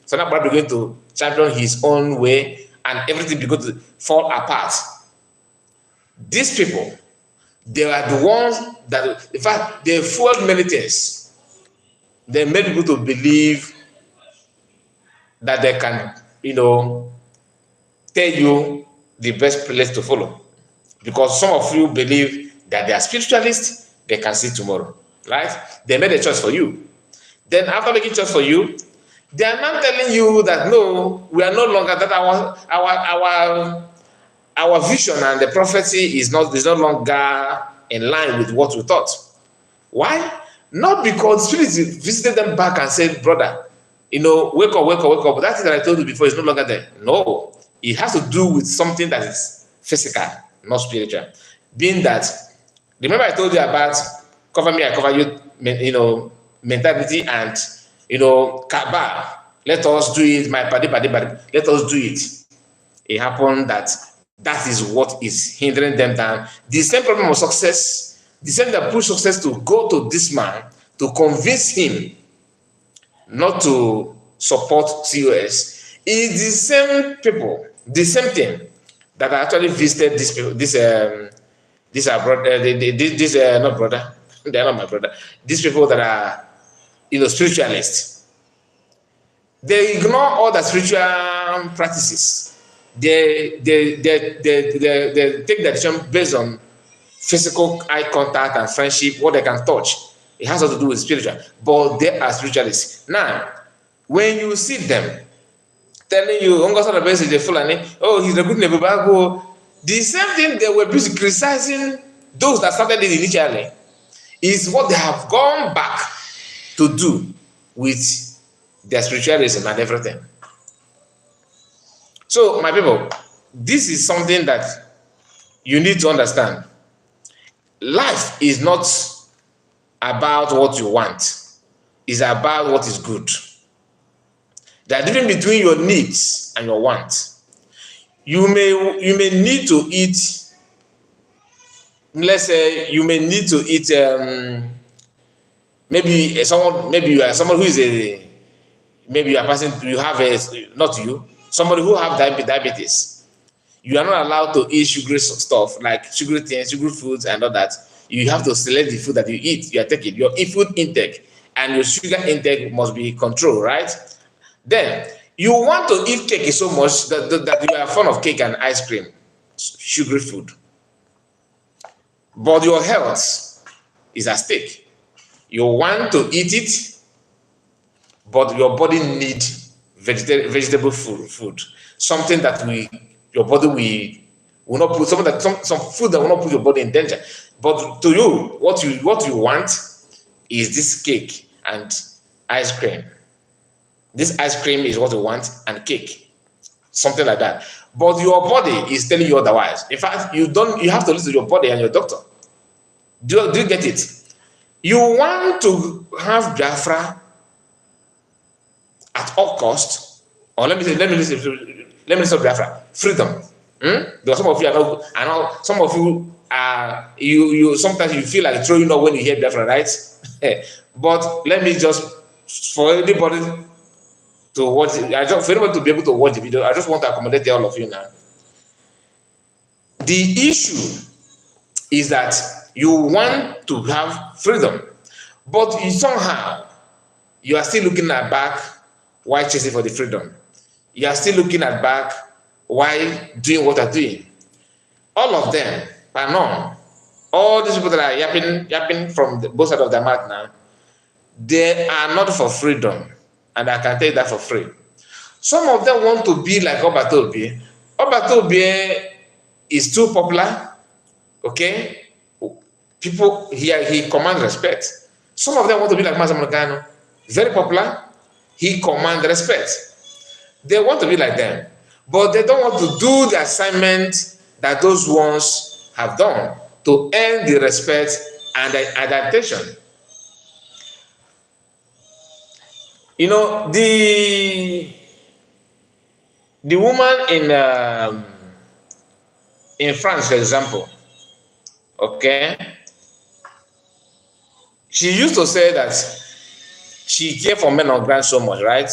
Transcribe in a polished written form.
So now brother began to champion his own way, and everything began to fall apart. These people, they are the ones that, in fact, they fueled many things. They made people to believe that they can, tell you the best place to follow. Because some of you believe that they are spiritualists, they can see tomorrow, right? They made a choice for you. Then after making choice for you, they are now telling you that no, we are no longer, that our vision and the prophecy is no longer in line with what we thought. Why? Not because Spirit visited them back and said, brother, wake up, wake up, wake up. That thing that I told you before is no longer there. No, it has to do with something that is physical, not spiritual. Being that, remember I told you about cover me, I cover you, mentality and, Kaaba. Let us do it, my paddy, let us do it. It happened that is what is hindering them down. The same problem of success, the same that push success to go to this man, to convince him not to support COS, is the same people, the same thing that actually visited these people, not brother, they are not my brother. These people that are, spiritualists. They ignore all the spiritual practices. They take the decision based on physical eye contact and friendship, what they can touch. It has to do with spiritual, but they are spiritualists. Now, when you see them telling you, oh, he's recruiting a Bible, the same thing they were busy criticizing those that started it initially is what they have gone back to do with their spiritualism and everything. So, my people, this is something that you need to understand. Life is not about what you want. It's about what is good. There are difference between your needs and your wants. You may need to eat, let's say you may need to eat maybe you are someone who is maybe you are passing, you have not you, somebody who have diabetes. You are not allowed to eat sugary stuff like sugary things, sugary foods and all that. You have to select the food that you eat, you are taking. Your food intake and your sugar intake must be controlled, right? Then you want to eat cake so much that you are fond of cake and ice cream, sugary food. But your health is at stake. You want to eat it, but your body needs vegetable food, something that your body will not put, some food that will not put your body in danger. But to you, what you want is this cake and ice cream. This ice cream is what you want, and cake, something like that. But your body is telling you otherwise. In fact, you have to listen to your body and your doctor. Do you get it? You want to have Biafra at all cost, or let me say Biafra, freedom. Because some of you I know some of you are you sometimes you feel like throwing up when you hear Biafra, right? But let me just, for anybody to watch, for anybody to be able to watch the video, I just want to accommodate all of you now. The issue is that you want to have freedom, but somehow you are still looking at back while chasing for the freedom. You are still looking at back while doing what they're doing. All of them, by none, all these people that are yapping from both sides of their mouth now, they are not for freedom, and I can tell you that for free. Some of them want to be like Obatobi. Obatobi is too popular, okay? People here, he commands respect. Some of them want to be like Mazamunagano, very popular, he commands respect. They want to be like them, but they don't want to do the assignment that those ones have done to earn the respect and the adaptation. You know, the woman in France, for example, okay, she used to say that she cared for men on ground so much, right?